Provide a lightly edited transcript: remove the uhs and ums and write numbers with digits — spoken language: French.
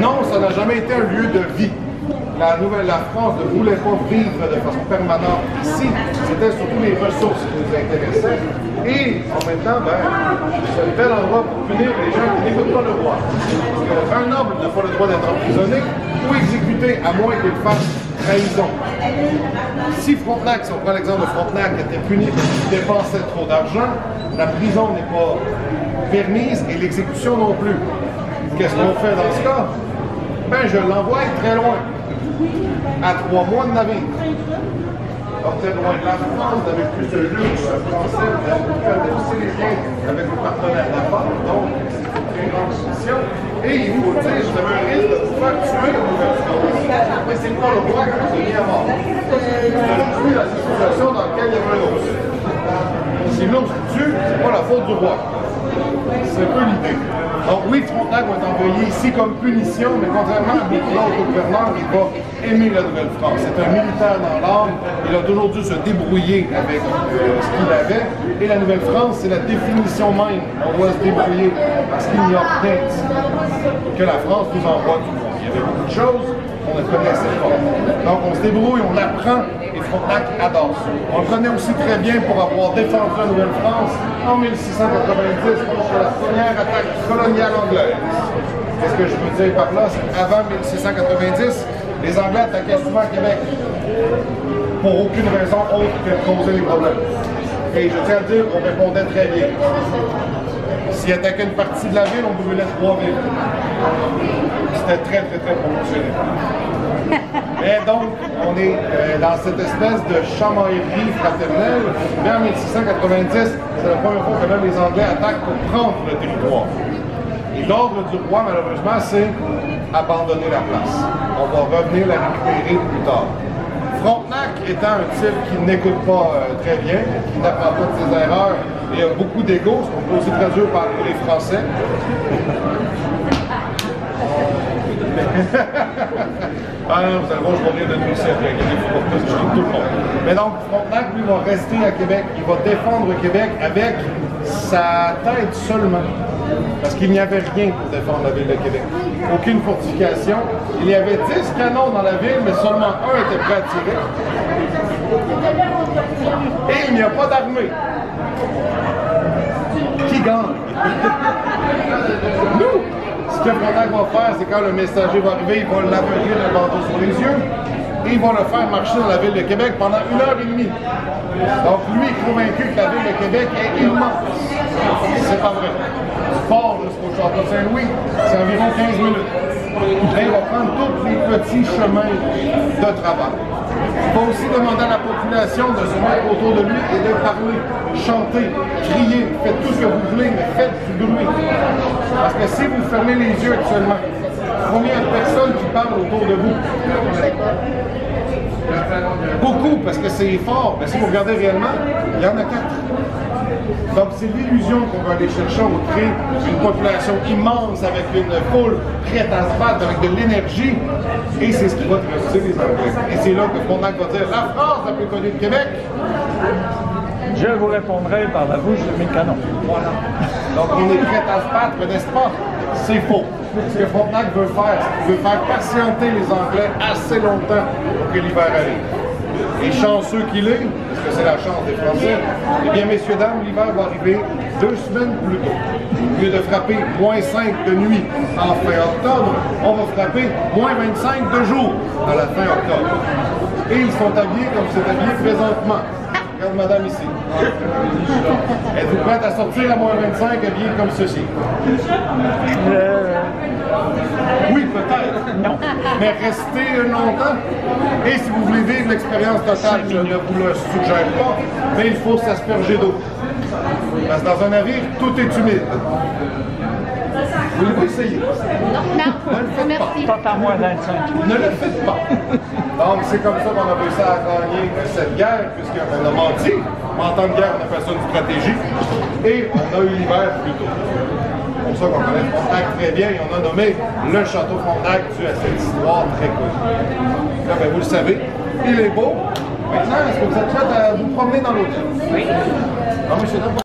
Non, ça n'a jamais été un lieu de vie. La France ne voulait pas vivre de façon permanente ici. C'était surtout les ressources qui nous intéressaient. Et en même temps, c'est un bel endroit pour punir les gens qui n'écoutent pas le roi. Parce qu'un noble n'a pas le droit d'être emprisonné ou exécuté, à moins qu'il fasse trahison. Si Frontenac, si on prend l'exemple de Frontenac, était puni parce qu'il dépensait trop d'argent, la prison n'est pas permise et l'exécution non plus. Qu'est-ce qu'on fait dans ce cas? Je l'envoie très loin, à 3 mois de navire. Alors, très loin de la France, vous n'avez plus ce luxe français, vous avez pu faire difficile les liens avec vos partenaires d'affaires, donc c'est une très grande mission. Et il faut dire, vous avez un risque de vous faire tuer la Nouvelle-France. Mais c'est pas le roi qui vous a mis à mort. C'est plus la situation dans laquelle il y avait un ours. Si l'ours tue, c'est pas la faute du roi. C'est un peu l'idée. Donc oui, Frontenac va être envoyé ici comme punition, mais contrairement à beaucoup d'autres gouverneurs, il va aimer la Nouvelle-France. C'est un militaire dans l'âme. Il a toujours dû se débrouiller avec ce qu'il avait. Et la Nouvelle-France, c'est la définition même. On doit se débrouiller parce qu'il n'y a rien que la France nous envoie tout le monde. Il y avait beaucoup de choses qu'on ne connaissait pas. Donc on se débrouille, on apprend, et Frontenac adore ça. On le connaît aussi très bien pour avoir défendu la Nouvelle-France en 1690 contre la première attaque coloniale anglaise. Qu'est-ce que je veux dire par là? Avant 1690, les Anglais attaquaient souvent Québec pour aucune raison autre que de causer les problèmes. Et je tiens à dire qu'on répondait très bien. S'ils attaquaient une partie de la ville, on brûlait 3 villes. C'était très promotionnel. Et donc, on est dans cette espèce de chamaillerie fraternelle. Mais en 1690, c'est la première fois que là, les Anglais attaquent pour prendre le territoire. Et l'ordre du roi, malheureusement, c'est abandonner la place. On va revenir la récupérer plus tard. Frontenac étant un type qui n'écoute pas très bien, qui n'apprend pas de ses erreurs, et a beaucoup d'ego, ce qu'on peut aussi traduire par les Français. Ah non, vous allez voir, je vais rire de nous aussi après, parce que je trouve tout le monde. Mais donc, Frontenac, lui, va rester à Québec. Il va défendre Québec avec sa tête seulement. Parce qu'il n'y avait rien pour défendre la ville de Québec. Aucune fortification. Il y avait 10 canons dans la ville, mais seulement un était prêt à tirer. Et il n'y a pas d'armée. Qui gagne? Nous! Ce que Frontenac va faire, c'est quand le messager va arriver, il va l'aveugler le bandeau sur les yeux et il va le faire marcher dans la ville de Québec pendant 1h30. Donc lui est convaincu que la ville de Québec est immense. C'est pas vrai. Du port jusqu'au château Saint-Louis, c'est environ 15 minutes. Là, il va prendre tous les petits chemins de travail. Il va aussi demander à la population de se mettre autour de lui et de parler, chanter, crier, faites tout ce que vous voulez, mais faites du bruit. Parce que si vous fermez les yeux actuellement, combien de personnes qui parlent autour de vous? Beaucoup, parce que c'est fort, mais si vous regardez réellement, il y en a 4. Donc c'est l'illusion qu'on va aller chercher, on crée une population immense avec une foule prête à se battre, avec de l'énergie, et c'est ce qui va traverser les Anglais. Et c'est là que Frontenac va dire, la France la plus connue de Québec. Je vous répondrai par la bouche de mes canons. Voilà. Donc on est prêt à se battre, n'est-ce pas? C'est faux. Ce que Frontenac veut faire, c'est qu'il veut faire patienter les Anglais assez longtemps pour que l'hiver arrive. Et chanceux qu'il est, parce que c'est la chance des Français, eh bien, messieurs, dames, l'hiver va arriver 2 semaines plus tôt. Au lieu de frapper -5 de nuit en fin octobre, on va frapper -25 de jour à la fin octobre. Et ils sont habillés comme c'est habillé présentement. Regarde madame ici. Êtes-vous prête à sortir à -25 habillée comme ceci? Oui, peut-être. Non. Mais restez longtemps. Et si vous voulez vivre l'expérience totale, je ne vous le suggère pas, mais il faut s'asperger d'eau. Parce que dans un navire, tout est humide. Voulez-vous essayer? Non, merci. Pas par moins 25. Ne le faites pas. Donc, c'est comme ça qu'on a réussi à gagner cette guerre, puisqu'on a menti. En temps de guerre, on appelle ça une stratégie. Et on a eu l'hiver plus tôt. C'est pour ça qu'on connaît Frontenac très bien et on a nommé le château Frontenac dû à cette histoire très connue. Là, ben, vous le savez, il est beau. Maintenant, est-ce que vous êtes prêts à vous promener dans l'hôtel? Oui. Non, monsieur,